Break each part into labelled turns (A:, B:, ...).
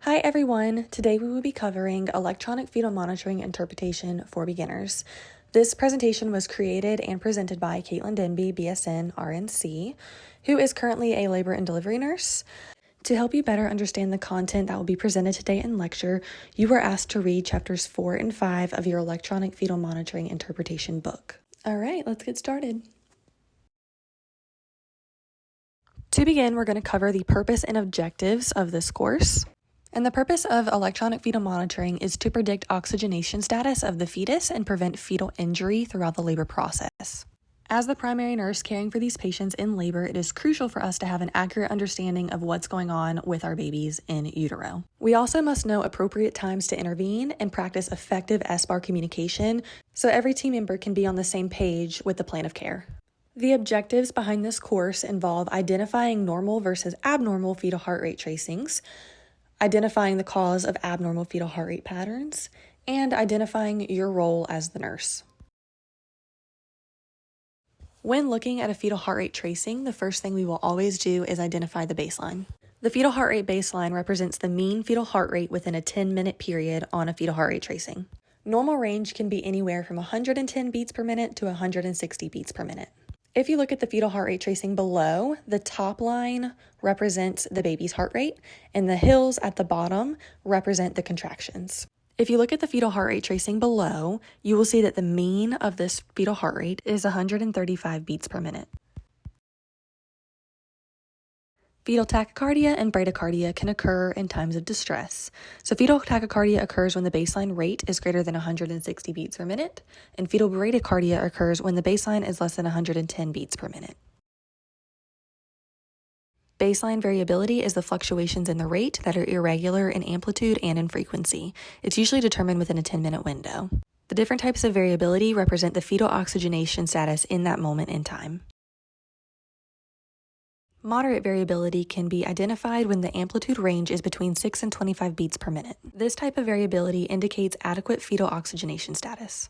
A: Hi everyone! Today we will be covering electronic fetal monitoring interpretation for beginners. This presentation was created and presented by Kaitlyn Denby, BSN, RNC, who is currently a labor and delivery nurse. To help you better understand the content that will be presented today in lecture, you were asked to read chapters 4 and 5 of your electronic fetal monitoring interpretation book. All right, let's get started. To begin, we're going to cover the purpose and objectives of this course. And the purpose of electronic fetal monitoring is to predict oxygenation status of the fetus and prevent fetal injury throughout the labor process. As the primary nurse caring for these patients in labor, it is crucial for us to have an accurate understanding of what's going on with our babies in utero. We also must know appropriate times to intervene and practice effective SBAR communication so every team member can be on the same page with the plan of care. The objectives behind this course involve identifying normal versus abnormal fetal heart rate tracings, identifying the cause of abnormal fetal heart rate patterns, and identifying your role as the nurse. When looking at a fetal heart rate tracing, the first thing we will always do is identify the baseline. The fetal heart rate baseline represents the mean fetal heart rate within a 10-minute period on a fetal heart rate tracing. Normal range can be anywhere from 110 beats per minute to 160 beats per minute. If you look at the fetal heart rate tracing below, the top line represents the baby's heart rate, and the hills at the bottom represent the contractions. If you look at the fetal heart rate tracing below, you will see that the mean of this fetal heart rate is 135 beats per minute. Fetal tachycardia and bradycardia can occur in times of distress. So fetal tachycardia occurs when the baseline rate is greater than 160 beats per minute, and fetal bradycardia occurs when the baseline is less than 110 beats per minute. Baseline variability is the fluctuations in the rate that are irregular in amplitude and in frequency. It's usually determined within a 10-minute window. The different types of variability represent the fetal oxygenation status in that moment in time. Moderate variability can be identified when the amplitude range is between 6 and 25 beats per minute. This type of variability indicates adequate fetal oxygenation status.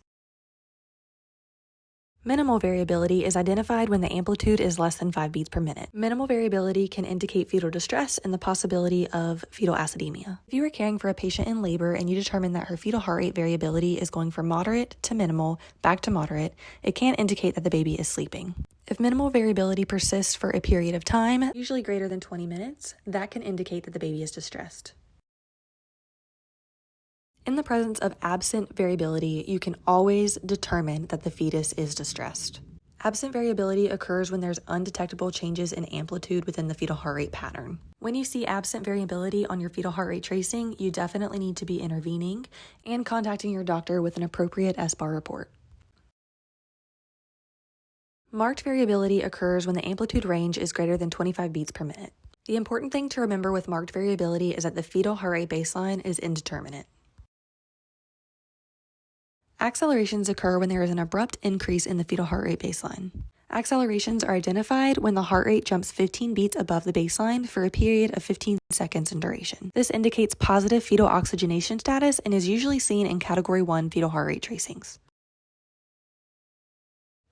A: Minimal variability is identified when the amplitude is less than 5 beats per minute. Minimal variability can indicate fetal distress and the possibility of fetal acidemia. If you are caring for a patient in labor and you determine that her fetal heart rate variability is going from moderate to minimal back to moderate, it can indicate that the baby is sleeping. If minimal variability persists for a period of time, usually greater than 20 minutes, that can indicate that the baby is distressed. In the presence of absent variability, you can always determine that the fetus is distressed. Absent variability occurs when there's undetectable changes in amplitude within the fetal heart rate pattern. When you see absent variability on your fetal heart rate tracing, you definitely need to be intervening and contacting your doctor with an appropriate SBAR report. Marked variability occurs when the amplitude range is greater than 25 beats per minute. The important thing to remember with marked variability is that the fetal heart rate baseline is indeterminate. Accelerations occur when there is an abrupt increase in the fetal heart rate baseline. Accelerations are identified when the heart rate jumps 15 beats above the baseline for a period of 15 seconds in duration. This indicates positive fetal oxygenation status and is usually seen in Category 1 fetal heart rate tracings.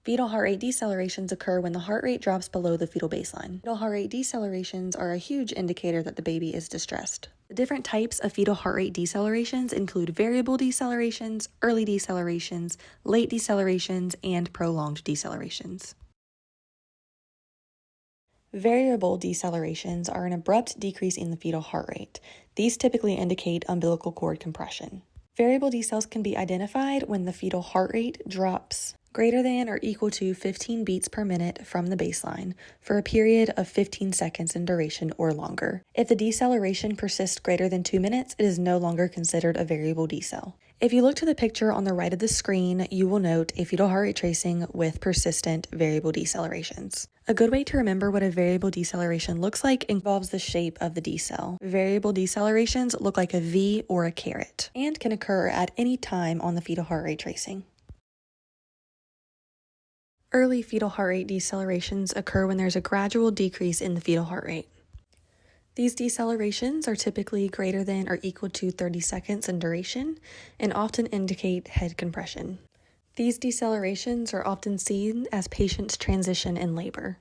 A: Fetal heart rate decelerations occur when the heart rate drops below the fetal baseline. Fetal heart rate decelerations are a huge indicator that the baby is distressed. The different types of fetal heart rate decelerations include variable decelerations, early decelerations, late decelerations, and prolonged decelerations. Variable decelerations are an abrupt decrease in the fetal heart rate. These typically indicate umbilical cord compression. Variable decels can be identified when the fetal heart rate drops greater than or equal to 15 beats per minute from the baseline for a period of 15 seconds in duration or longer. If the deceleration persists greater than 2 minutes, it is no longer considered a variable decel. If you look to the picture on the right of the screen, you will note a fetal heart rate tracing with persistent variable decelerations. A good way to remember what a variable deceleration looks like involves the shape of the decel. Variable decelerations look like a V or a caret and can occur at any time on the fetal heart rate tracing. Early fetal heart rate decelerations occur when there's a gradual decrease in the fetal heart rate. These decelerations are typically greater than or equal to 30 seconds in duration and often indicate head compression. These decelerations are often seen as patients transition in labor.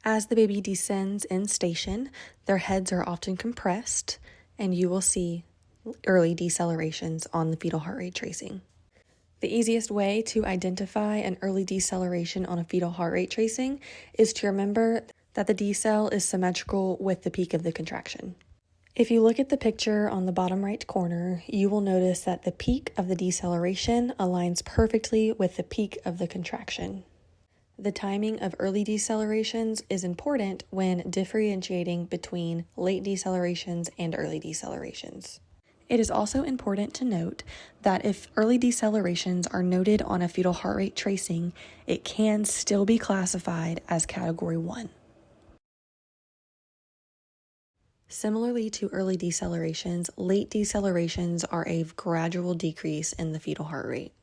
A: As the baby descends in station, their heads are often compressed, and you will see early decelerations on the fetal heart rate tracing. The easiest way to identify an early deceleration on a fetal heart rate tracing is to remember that the decel is symmetrical with the peak of the contraction. If you look at the picture on the bottom right corner, you will notice that the peak of the deceleration aligns perfectly with the peak of the contraction. The timing of early decelerations is important when differentiating between late decelerations and early decelerations. It is also important to note that if early decelerations are noted on a fetal heart rate tracing, it can still be classified as Category 1. Similarly to early decelerations, late decelerations are a gradual decrease in the fetal heart rate.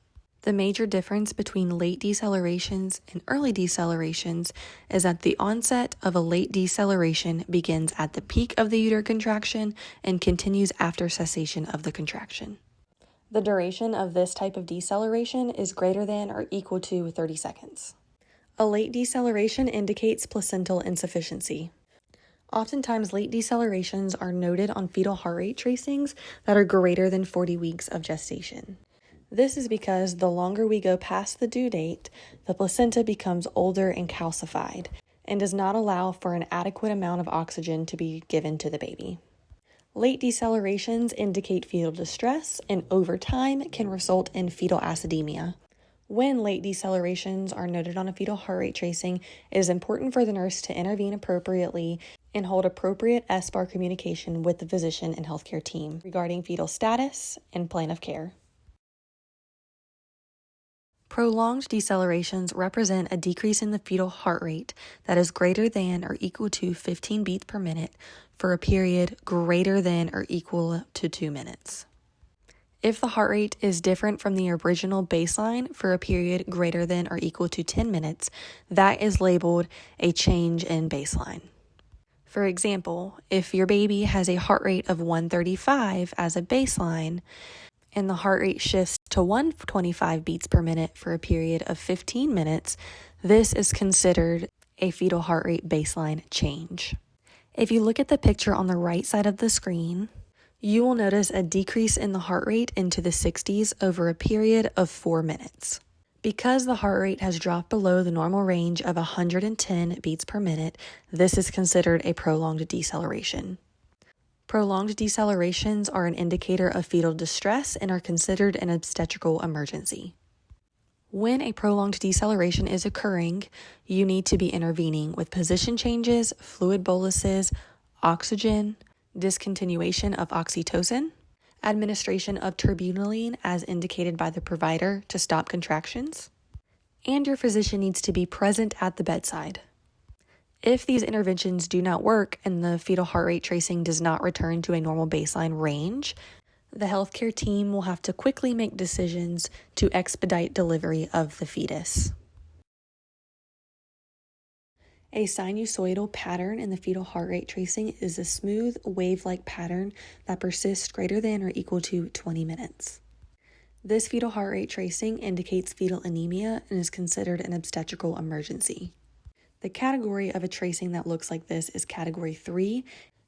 A: The major difference between late decelerations and early decelerations is that the onset of a late deceleration begins at the peak of the uterine contraction and continues after cessation of the contraction. The duration of this type of deceleration is greater than or equal to 30 seconds. A late deceleration indicates placental insufficiency. Oftentimes, late decelerations are noted on fetal heart rate tracings that are greater than 40 weeks of gestation. This is because the longer we go past the due date, the placenta becomes older and calcified and does not allow for an adequate amount of oxygen to be given to the baby. Late decelerations indicate fetal distress and over time can result in fetal acidemia. When late decelerations are noted on a fetal heart rate tracing, it is important for the nurse to intervene appropriately and hold appropriate SBAR communication with the physician and healthcare team regarding fetal status and plan of care. Prolonged decelerations represent a decrease in the fetal heart rate that is greater than or equal to 15 beats per minute for a period greater than or equal to 2 minutes. If the heart rate is different from the original baseline for a period greater than or equal to 10 minutes, that is labeled a change in baseline. For example, if your baby has a heart rate of 135 as a baseline, and the heart rate shifts to 125 beats per minute for a period of 15 minutes, this is considered a fetal heart rate baseline change. If you look at the picture on the right side of the screen, you will notice a decrease in the heart rate into the 60s over a period of 4 minutes. Because the heart rate has dropped below the normal range of 110 beats per minute, this is considered a prolonged deceleration. Prolonged decelerations are an indicator of fetal distress and are considered an obstetrical emergency. When a prolonged deceleration is occurring, you need to be intervening with position changes, fluid boluses, oxygen, discontinuation of oxytocin, administration of terbutaline as indicated by the provider to stop contractions, and your physician needs to be present at the bedside. If these interventions do not work and the fetal heart rate tracing does not return to a normal baseline range, the healthcare team will have to quickly make decisions to expedite delivery of the fetus. A sinusoidal pattern in the fetal heart rate tracing is a smooth, wave-like pattern that persists greater than or equal to 20 minutes. This fetal heart rate tracing indicates fetal anemia and is considered an obstetrical emergency. The category of a tracing that looks like this is Category 3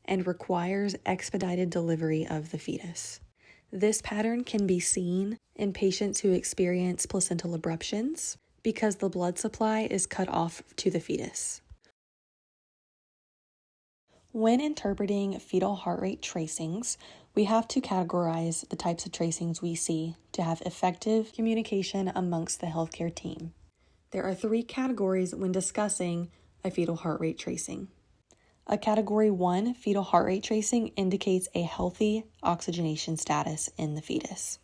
A: and requires expedited delivery of the fetus. This pattern can be seen in patients who experience placental abruptions because the blood supply is cut off to the fetus. When interpreting fetal heart rate tracings, we have to categorize the types of tracings we see to have effective communication amongst the healthcare team. There are 3 categories when discussing a fetal heart rate tracing. A Category 1 fetal heart rate tracing indicates a healthy oxygenation status in the fetus.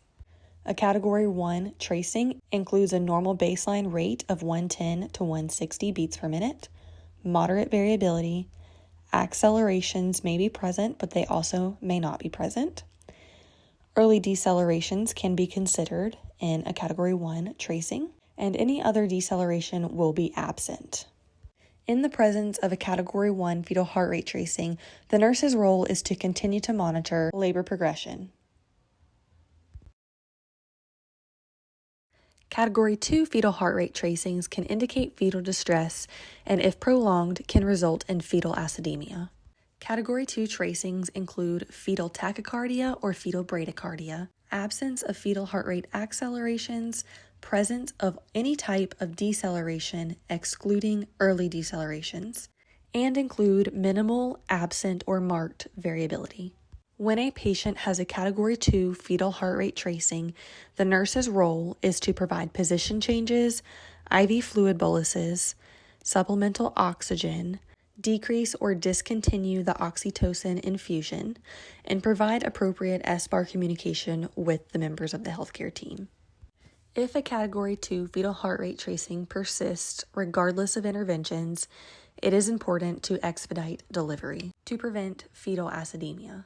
A: A Category 1 tracing includes a normal baseline rate of 110 to 160 beats per minute, moderate variability, accelerations may be present, but they also may not be present. Early decelerations can be considered in a Category 1 tracing, and any other deceleration will be absent. In the presence of a Category 1 fetal heart rate tracing, the nurse's role is to continue to monitor labor progression. Category 2 fetal heart rate tracings can indicate fetal distress and, if prolonged, can result in fetal acidemia. Category 2 tracings include fetal tachycardia or fetal bradycardia, absence of fetal heart rate accelerations, presence of any type of deceleration excluding early decelerations, and include minimal, absent, or marked variability. When a patient has a Category 2 fetal heart rate tracing, the nurse's role is to provide position changes, IV fluid boluses, supplemental oxygen, decrease or discontinue the oxytocin infusion, and provide appropriate SBAR communication with the members of the healthcare team. If a Category 2 fetal heart rate tracing persists regardless of interventions, it is important to expedite delivery to prevent fetal acidemia.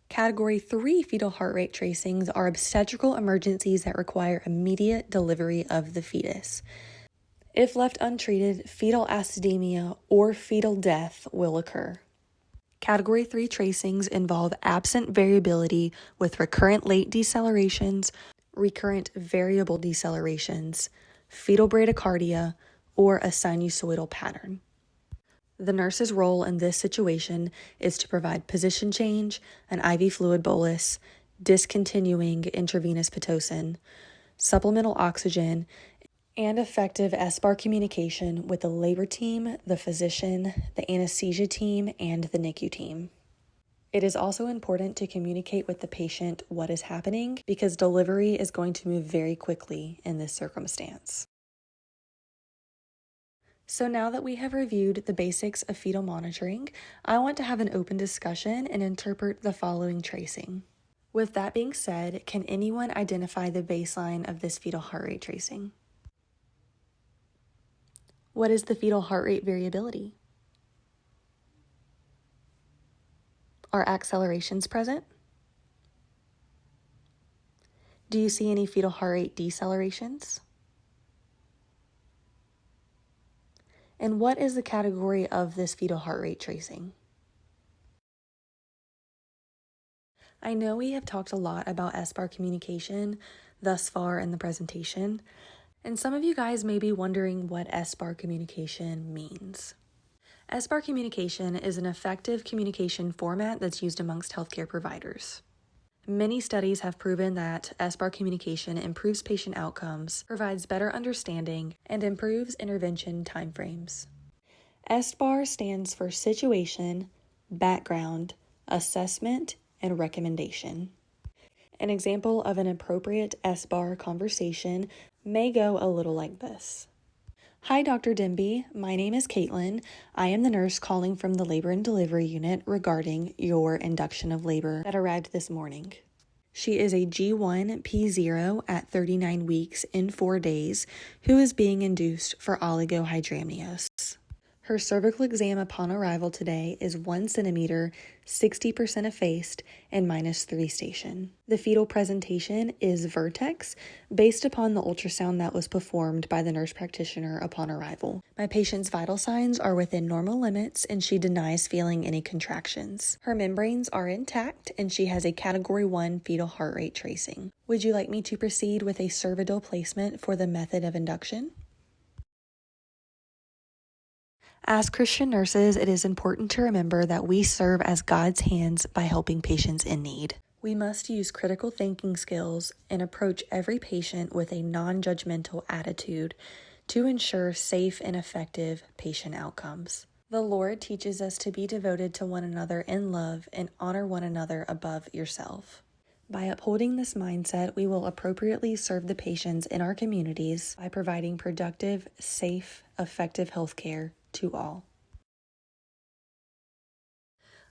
A: Category 3 fetal heart rate tracings are obstetrical emergencies that require immediate delivery of the fetus. If left untreated, fetal acidemia or fetal death will occur. Category 3 tracings involve absent variability with recurrent late decelerations, recurrent variable decelerations, fetal bradycardia, or a sinusoidal pattern. The nurse's role in this situation is to provide position change, an IV fluid bolus, discontinuing intravenous Pitocin, supplemental oxygen, and effective SBAR communication with the labor team, the physician, the anesthesia team, and the NICU team. It is also important to communicate with the patient what is happening because delivery is going to move very quickly in this circumstance. So now that we have reviewed the basics of fetal monitoring, I want to have an open discussion and interpret the following tracing. With that being said, can anyone identify the baseline of this fetal heart rate tracing? What is the fetal heart rate variability? Are accelerations present? Do you see any fetal heart rate decelerations? And what is the category of this fetal heart rate tracing? I know we have talked a lot about SBAR communication thus far in the presentation, and some of you guys may be wondering what SBAR communication means. SBAR communication is an effective communication format that's used amongst healthcare providers. Many studies have proven that SBAR communication improves patient outcomes, provides better understanding, and improves intervention timeframes. SBAR stands for Situation, Background, Assessment, and Recommendation. An example of an appropriate SBAR conversation may go a little like this. Hi, Dr. Denby. My name is Kaitlyn. I am the nurse calling from the labor and delivery unit regarding your induction of labor that arrived this morning. She is a G1 P0 at 39 weeks in 4 days who is being induced for oligohydramnios. Her cervical exam upon arrival today is 1 centimeter, 60% effaced, and -3 station. The fetal presentation is vertex based upon the ultrasound that was performed by the nurse practitioner upon arrival. My patient's vital signs are within normal limits and she denies feeling any contractions. Her membranes are intact and she has a Category 1 fetal heart rate tracing. Would you like me to proceed with a cervidil placement for the method of induction? As Christian nurses, it is important to remember that we serve as God's hands by helping patients in need. We must use critical thinking skills and approach every patient with a non-judgmental attitude to ensure safe and effective patient outcomes. The Lord teaches us to be devoted to one another in love and honor one another above yourself. By upholding this mindset, we will appropriately serve the patients in our communities by providing productive, safe, effective healthcare to all.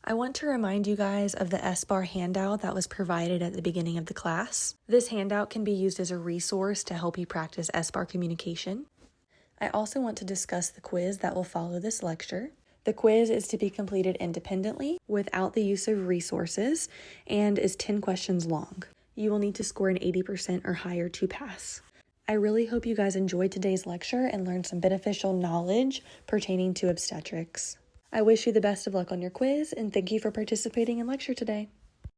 A: I want to remind you guys of the SBAR handout that was provided at the beginning of the class. This handout can be used as a resource to help you practice SBAR communication. I also want to discuss the quiz that will follow this lecture. The quiz is to be completed independently without the use of resources and is 10 questions long. You will need to score an 80% or higher to pass. I really hope you guys enjoyed today's lecture and learned some beneficial knowledge pertaining to obstetrics. I wish you the best of luck on your quiz and thank you for participating in lecture today.